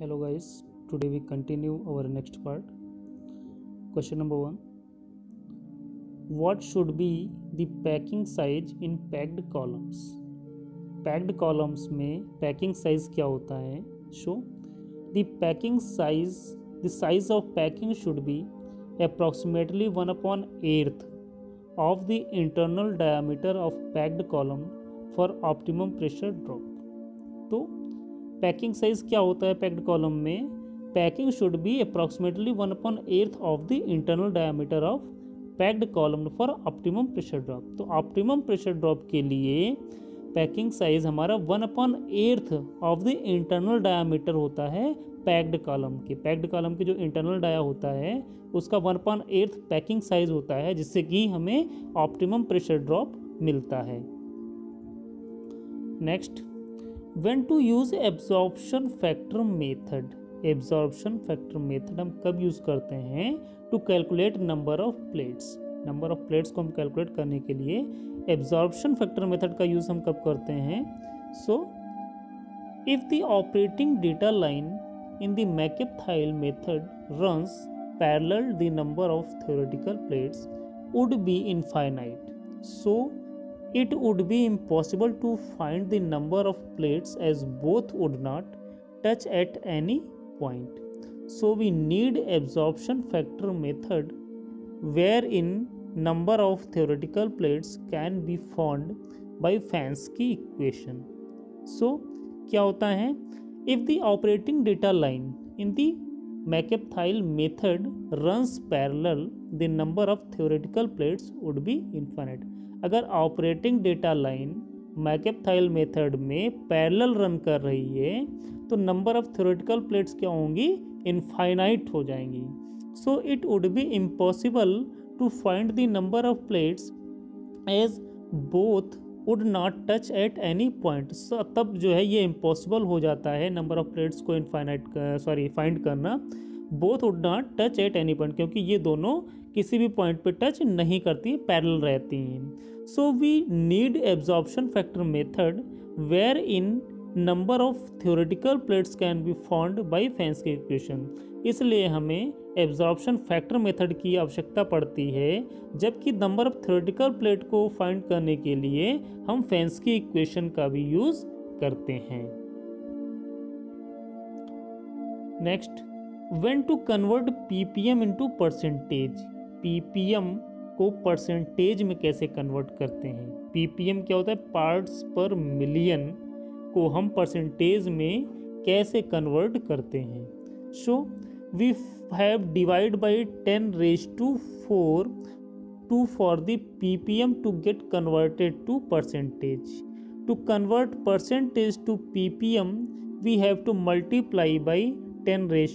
Hello guys, today we continue our next part. Question number 1. What should be the packing size in packed columns? Packed columns में packing size क्या होता है? So, the size of packing should be approximately 1/8 of the internal diameter of packed column for optimum pressure drop. तो packing size क्या होता है packed column में? Packing should be approximately 1/8 of the internal diameter of packed column for optimum pressure drop. तो optimum pressure drop के लिए packing size हमारा 1/8 of the internal diameter होता है पैक्ड कॉलम के। पैक्ड कॉलम के जो इंटरनल डाया होता है उसका 1/8 पैकिंग साइज होता है, जिससे कि हमें ऑप्टिमम प्रेशर ड्रॉप मिलता है। Next, When to use absorption factor method? Absorption factor method हम कब यूज़ करते हैं? To calculate number of plates. Number of plates को हम कैलकुलेट करने के लिए एब्जॉर्प्शन फैक्टर मेथड का यूज़ हम कब करते हैं? So if the operating data line in the McCabe Thiele method runs parallel the number of theoretical plates would be infinite, so it would be impossible to find the number of plates as both would not touch at any point. So we need absorption factor method wherein number of theoretical plates can be found by Fensky equation. So क्या होता है? If the operating data line in the McCabe Thiele method runs parallel, the number of theoretical plates would be infinite. अगर operating data line मैकेपथाइल method में parallel run कर रही है तो number of theoretical plates क्या होंगी? इनफाइनाइट हो जाएंगी। So it would be impossible to find the number of plates as both would not touch at any point. तब जो है ये इम्पॉसिबल हो जाता है नंबर ऑफ प्लेट्स को फाइंड करना, both would not touch at any point, क्योंकि ये दोनों किसी भी पॉइंट पे टच नहीं करती, पैरेलल रहती हैं। So we need absorption factor method where in number of theoretical plates can be found by Fenske equation. इसलिए हमें एब्जॉर्प्शन फैक्टर मेथड की आवश्यकता पड़ती है, जबकि नंबर ऑफ थ्योरेटिकल प्लेट को फाइंड करने के लिए हम फेंस्की इक्वेशन का भी यूज करते हैं। Next, when to convert PPM into percentage. PPM को परसेंटेज में कैसे कन्वर्ट करते हैं? पीपीएम क्या होता है? पार्ट्स पर मिलियन को हम परसेंटेज में कैसे कन्वर्ट करते हैं? So we have divide by 10⁴ to for the PPM to get converted to percentage. To convert percentage to PPM we have to multiply by 10⁴।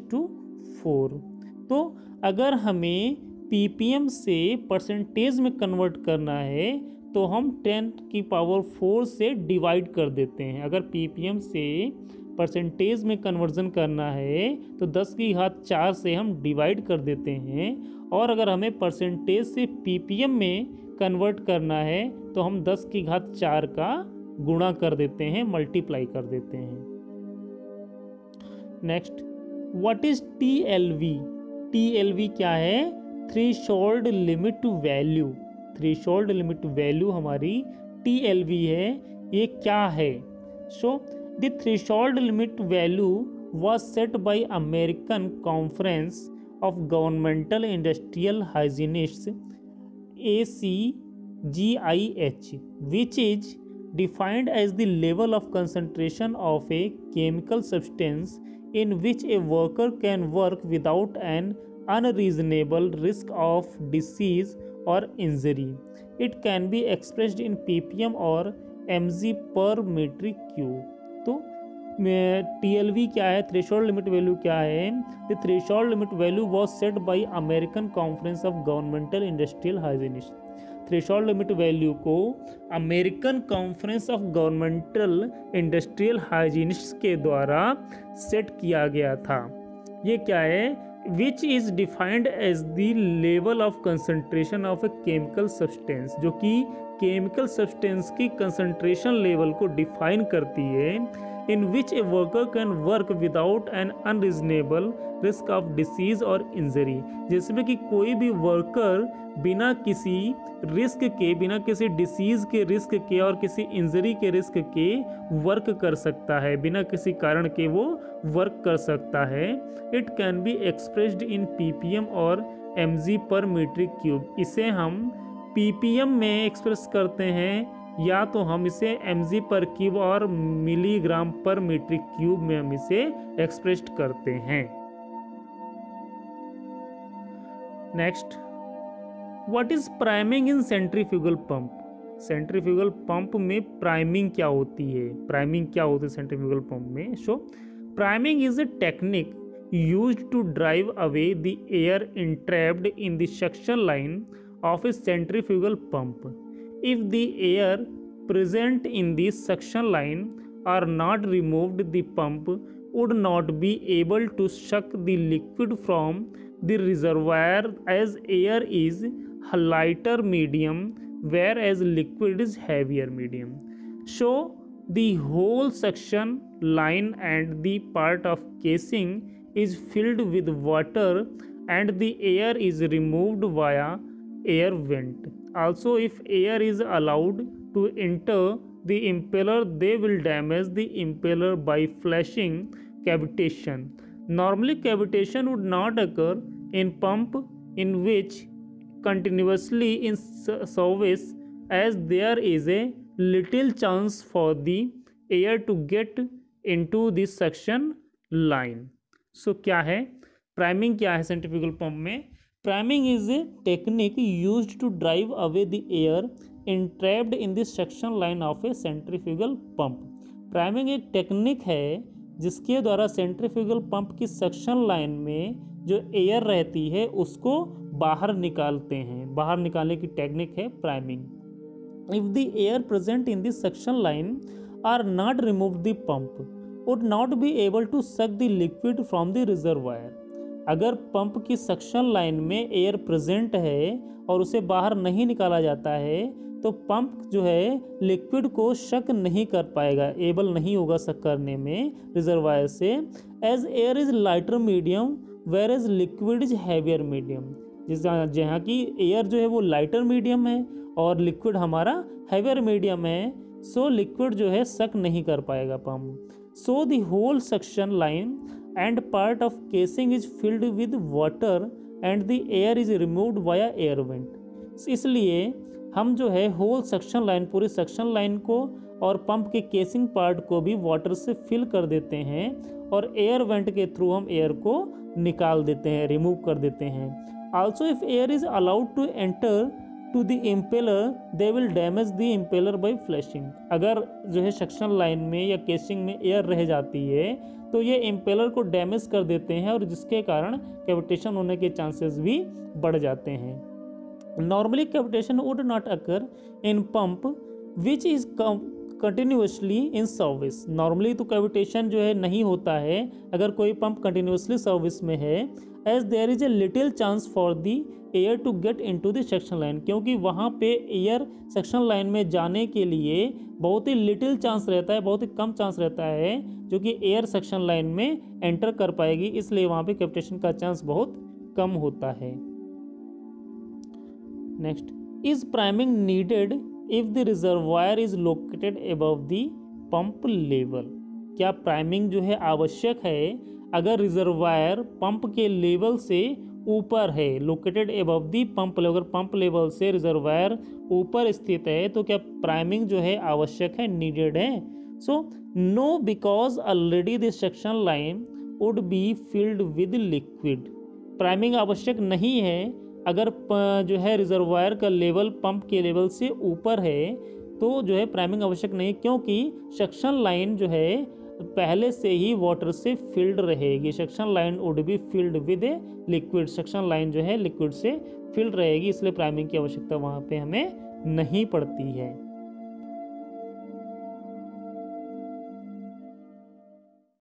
तो अगर हमें पीपीएम से परसेंटेज में कन्वर्ट करना है तो हम 10⁴ से डिवाइड कर देते हैं। अगर पीपीएम से परसेंटेज में कन्वर्जन करना है तो 10⁴ से हम डिवाइड कर देते हैं, और अगर हमें परसेंटेज से पीपीएम में कन्वर्ट करना है तो हम 10⁴ का गुणा कर देते हैं, मल्टीप्लाई कर देते हैं। Next, what is TLV? TLV क्या है? Threshold limit value. Threshold limit value हमारी टीएलवी है। ये क्या है? So the threshold limit value was set by American Conference of Governmental Industrial Hygienists ACGIH, which is defined as the level of concentration of a chemical substance in which a worker can work without an unreasonable risk of disease or injury. It can be expressed in ppm or mg per metric cube. तो TLV क्या है? Threshold limit value क्या है? The threshold limit value was set by American Conference of Governmental Industrial Hygienist. Threshold limit value को American Conference of Governmental Industrial Hygienist के द्वारा set किया गया था। ये क्या है? Which is defined as the level of concentration of a chemical substance, जो कि केमिकल सब्सटेंस की कंसंट्रेशन लेवल को डिफाइन करती है। in which a worker can work without an unreasonable risk of disease or injury, जिसमें कि कोई भी वर्कर बिना किसी रिस्क के, बिना किसी डिसीज के रिस्क के और किसी इंजरी के रिस्क के वर्क कर सकता है, बिना किसी कारण के वो वर्क कर सकता है। It can be expressed in ppm और mg पर मीट्रिक क्यूब। इसे हम ppm में एक्सप्रेस करते हैं या तो हम इसे mg पर क्यूब और मिलीग्राम पर मीट्रिक क्यूब में हम इसे एक्सप्रेस करते हैं। Next, what is priming in centrifugal pump? Centrifugal pump में प्राइमिंग क्या होती है? प्राइमिंग क्या होती है सेंट्रीफ्यूगल पंप में? So priming is a technique used to drive away the air entrapped in the suction line of a centrifugal pump. If the air present in the suction line are not removed, the pump would not be able to suck the liquid from the reservoir, as air is a lighter medium whereas liquid is heavier medium. So the whole suction line and the part of casing is filled with water and the air is removed via air vent. Also, if air is allowed to enter the impeller, they will damage the impeller by flashing cavitation. Normally, cavitation would not occur in pump in which continuously in service, as there is a little chance for the air to get into the suction line. So क्या है priming? क्या है centrifugal pump में? Priming is a technique used to drive away the air entrapped in the suction line of a centrifugal pump. Priming एक technique है जिसके द्वारा centrifugal pump की सक्शन लाइन में जो एयर रहती है उसको बाहर निकालते हैं। बाहर निकालने की टेक्निक है priming. If the air present in the suction line are not remove the pump would not be able to suck the liquid from the reservoir. अगर पंप की सक्शन लाइन में एयर प्रेजेंट है और उसे बाहर नहीं निकाला जाता है तो पंप जो है लिक्विड को शक नहीं कर पाएगा, एबल नहीं होगा शक करने में रिजर्वायर से। As air is lighter medium where as liquid is heavier medium, जहाँ की एयर जो है वो लाइटर मीडियम है और लिक्विड हमारा हैवियर मीडियम है। सो लिक्विड जो है शक नहीं कर पाएगा pump. So the whole suction line and part of casing is filled with water and the air is removed via air vent. इसलिए हम जो है होल सक्शन लाइन, पूरी सक्शन लाइन को और पंप के केसिंग पार्ट को भी वाटर से फिल कर देते हैं और एयर वेंट के थ्रू हम एयर को निकाल देते हैं, रिमूव कर देते हैं। Also if air is allowed to enter to the impeller, they will damage the impeller by flashing. अगर जो है सक्शन लाइन में या केसिंग में एयर रह जाती है तो ये इम्पेलर को डैमेज कर देते हैं और जिसके कारण कैविटेशन होने के चांसेस भी बढ़ जाते हैं। Normally cavitation would not occur in pump which is continuously in service. Normally तो कैविटेशन जो है नहीं होता है अगर कोई पंप कंटिन्यूसली सर्विस में है, as there is a little chance for the air to get into the suction line, क्योंकि वहाँ पे एयर सक्शन लाइन में जाने के लिए बहुत ही लिटिल चांस रहता है, बहुत ही कम चांस रहता है जो कि एयर सक्शन लाइन में एंटर कर पाएगी, इसलिए वहाँ पे कैविटेशन का चांस बहुत कम होता है। Next, is priming needed if the reservoir is located above the pump level? क्या प्राइमिंग जो है आवश्यक है अगर रिजर्वायर पंप के लेवल से ऊपर है, लोकेटेड अबव दी पंप लेवल? अगर पंप लेवल से रिजर्वायर ऊपर स्थित है तो क्या प्राइमिंग जो है आवश्यक है, नीडेड है? So no, because already the suction line would be filled with liquid. Priming आवश्यक नहीं है अगर जो है रिजर्वायर का लेवल पंप के लेवल से ऊपर है तो जो है प्राइमिंग आवश्यक नहीं, क्योंकि सक्शन लाइन जो है पहले से ही वाटर से फिल्ड रहेगी। Suction line would be filled with a liquid, suction line जो है लिक्विड से फिल्ड रहेगी, इसलिए प्राइमिंग की आवश्यकता वहाँ पे हमें नहीं पड़ती है।